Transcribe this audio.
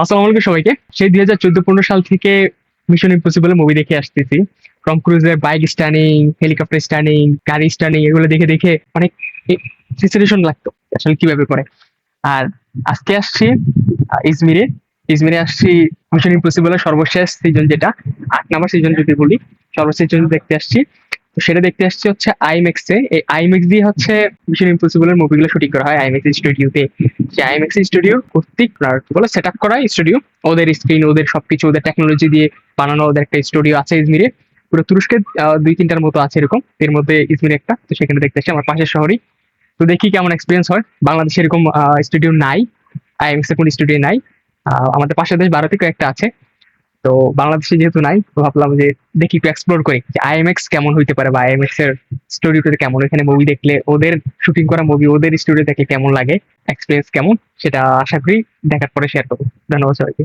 আসসালামু আলাইকুম সবাইকে। সেই 2014-15 সাল থেকে মিশন ইম্পসিবল মুভি দেখে আসতেছি। টম ক্রুজের বাইক স্টানিং, হেলিকপ্টার স্টানিং, গাড়ি স্টানিং এগুলো দেখে দেখে অনেক ফ্যাসিনেশন লাগতো আসলে কিভাবে করে। আর আজকে আসছি ইজমিরে। ইজমিরে আসছি মিশন ইম্পসিবলের সর্বশেষ সিজন, যেটা 8 নম্বর সিজন যদি বলি, সর্বশেষ সিজন দেখতে আসছি। তো সেটা দেখতে আসছি হচ্ছে আইম্যাক্স এ। এই আইম্যাক্স দিয়ে হচ্ছে মিশন ইম্পসিবল এর মুভিগুলো শুটিং করা হয় আইম্যাক্স স্টুডিওতে। সেই আইম্যাক্স স্টুডিও কর্তৃক কি বলে সেট আপ করা স্টুডিও, ওদের স্ক্রিন, ওদের সবকিছু, ওদের টেকনোলজি দিয়ে বানানো ওদের একটা স্টুডিও আছে ইজমিরে। পুরো তুরস্কের 2-3টার মতো আছে এরকম, এর মধ্যে ইজমির একটা। তো সেখানে দেখতে আসছি আমার পাশের শহরই। তো দেখি কেমন এক্সপিরিয়েন্স হয়। বাংলাদেশে এরকম স্টুডিও নাই, আইএমএক্স এর কোন স্টুডিও নাই। আমাদের পাশের দেশ ভারতে কয়েকটা আছে, তো বাংলাদেশে যেহেতু নাই, তো ভাবলাম যে দেখি একটু এক্সপ্লোর করি যে আইএমএক্স কেমন হইতে পারে, বা আইএমএক্স এর স্টুডিওটা কেমন, এখানে মুভি দেখলে, ওদের শুটিং করা মুভি ওদের স্টুডিও দেখলে কেমন লাগে, এক্সপিরিয়েন্স কেমন, সেটা আশা করি দেখার পরে শেয়ার করবো। ধন্যবাদ সবাইকে।